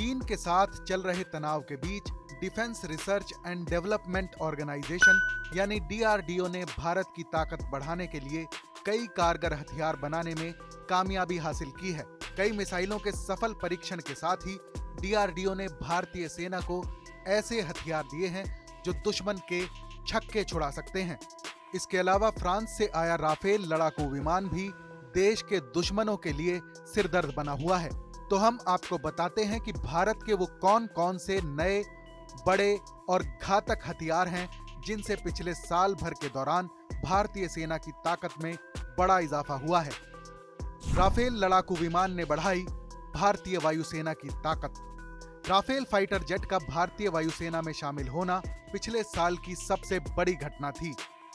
चीन के साथ चल रहे तनाव के बीच Defence Research and Development Organisation यानी DRDO ने भारत की ताकत बढ़ाने के लिए कई कारगर हथियार बनाने में कामयाबी हासिल की है। कई मिसाइलों के सफल परीक्षण के साथ ही DRDO ने भारतीय सेना को ऐसे हथियार दिए हैं जो दुश्मन के छक्के छुड़ा सकते हैं। इसके अलावा फ्रांस से आया राफेल लड़ाकू विमान भी देश के दुश्मनों के लिए सिरदर्द बना हुआ है। तो हम आपको बताते हैं कि भारत के वो कौन कौन से नए, बड़े और घातक हथियार हैं जिनसे पिछले साल भर के दौरान भारतीय सेना की ताकत में बड़ा इजाफा हुआ है। राफेल लड़ाकू विमान ने बढ़ाई भारतीय वायुसेना की ताकत। राफेल फाइटर जेट का भारतीय वायुसेना में शामिल होना पिछले साल की सबसे बड़ी घटना थी।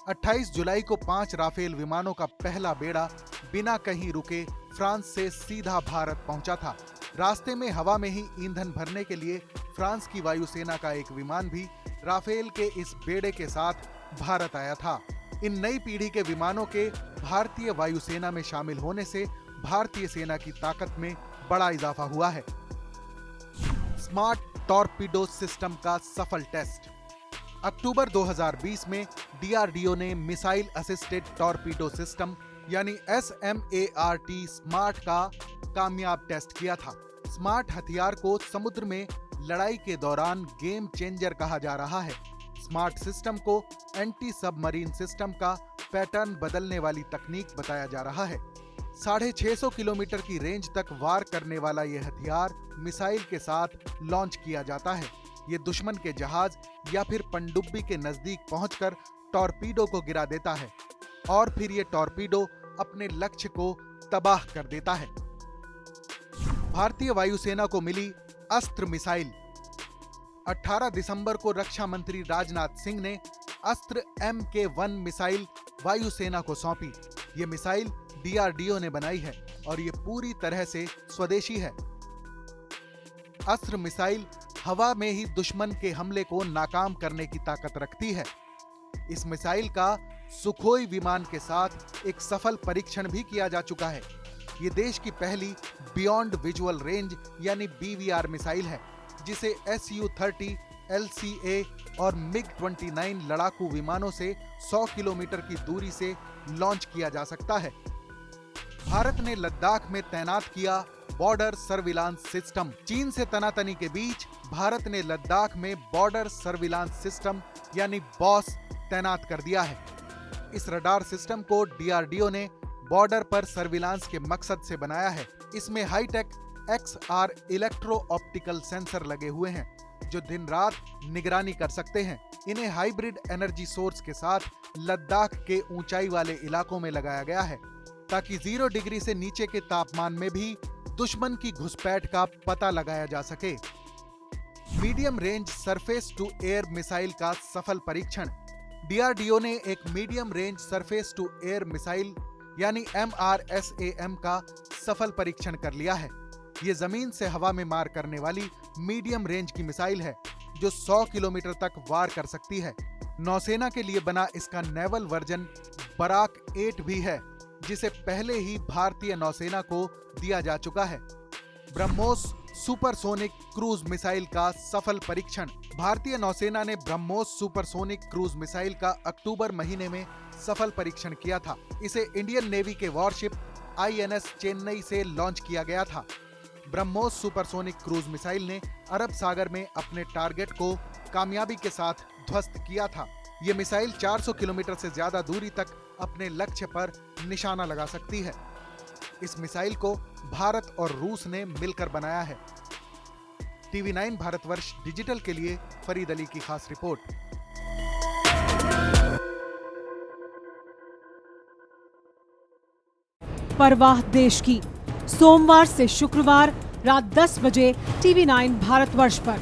28 जुलाई को 5 राफेल विमानों का पहला बेड़ा बिना कहीं रुके फ्रांस से सीधा भारत पहुंचा था। रास्ते में हवा में ही ईंधन भरने के लिए फ्रांस की वायुसेना का एक विमान भी राफेल के इस बेड़े के साथ भारत आया था। इन नई पीढ़ी के विमानों के भारतीय वायुसेना में शामिल होने से भारतीय सेना की ताकत में बड़ा इजाफा हुआ है। स्मार्ट टॉर्पीडो सिस्टम का सफल टेस्ट। अक्टूबर 2020 में DRDO ने मिसाइल असिस्टेड टॉर्पीडो सिस्टम यानी SMART स्मार्ट का कामयाब टेस्ट किया था। स्मार्ट हथियार को समुद्र में लड़ाई के दौरान गेम चेंजर कहा जा रहा है। स्मार्ट सिस्टम को एंटी सबमरीन सिस्टम का पैटर्न बदलने वाली तकनीक बताया जा रहा है। 650 किलोमीटर की रेंज तक वार करने वाला यह हथियार मिसाइल के साथ लॉन्च किया जाता है। ये दुश्मन के जहाज या फिर पनडुब्बी के नजदीक पहुंचकर टॉर्पीडो को गिरा देता है और फिर ये टॉर्पीडो अपने लक्ष्य को तबाह कर देता है। भारतीय वायुसेना को मिली अस्त्र मिसाइल। 18 दिसंबर को रक्षा मंत्री राजनाथ सिंह ने अस्त्र MK1 मिसाइल वायुसेना को सौंपी। ये मिसाइल DRDO ने बनाई है और ये पूरी तरह से स्वदेशी है। अस्त्र मिसाइल हवा में ही दुश्मन के हमले को नाकाम करने की ताकत रखती है। इस मिसाइल का सुखोई विमान के साथ एक सफल परीक्षण भी किया जा चुका है। ये देश की पहली बियॉन्ड विजुअल रेंज यानी BVR मिसाइल है, जिसे Su-30, LCA और MiG-29 लड़ाकू विमानों से 100 किलोमीटर की दूरी से लॉन्च किया जा सकता है। भारत ने लद्दाख में तैनात किया बॉर्डर सर्विलांस सिस्टम। चीन से तनातनी के बीच भारत ने लद्दाख में बॉर्डर सर्विलांस सिस्टम यानी बॉस तैनात कर दिया है। इस रडार सिस्टम को DRDO ने बॉर्डर पर सर्विलांस के मकसद से बनाया है। इसमें high tech XR electro optical sensor लगे हुए हैं जो दिन रात निगरानी कर सकते हैं। इन्हें हाइब्रिड एनर्जी सोर्स के साथ लद्दाख के ऊंचाई वाले इलाकों में लगाया गया है ताकि 0 डिग्री से नीचे के तापमान में भी दुश्मन की घुसपैठ का पता लगाया जा सके। Medium range surface to air missile का सफल परीक्षण। DRDO ने एक medium range surface to air missile यानी MRSAM का सफल परीक्षण कर लिया है। ये जमीन से हवा में मार करने वाली मीडियम रेंज की मिसाइल है जो 100 किलोमीटर तक वार कर सकती है। नौसेना के लिए बना इसका नेवल वर्जन बराक 8 भी है, जिसे पहले ही भारतीय नौसेना को दिया जा चुका है। ब्रह्मोस सुपरसोनिक क्रूज मिसाइल का सफल परीक्षण। भारतीय नौसेना ने ब्रह्मोस सुपरसोनिक क्रूज मिसाइल का अक्टूबर महीने में सफल परीक्षण किया था। इसे इंडियन नेवी के वॉरशिप INS चेन्नई से लॉन्च किया गया था। ब्रह्मोस सुपरसोनिक क्रूज मिसाइल ने अरब सागर में अपने टारगेट को कामयाबी के साथ ध्वस्त किया था। ये मिसाइल 400 किलोमीटर से ज्यादा दूरी तक अपने लक्ष्य पर निशाना लगा सकती है। इस मिसाइल को भारत और रूस ने मिलकर बनाया है। TV9 भारतवर्ष डिजिटल के लिए फरीद अली की खास रिपोर्ट। परवाह देश की, सोमवार से शुक्रवार रात 10 बजे TV9 भारतवर्ष पर।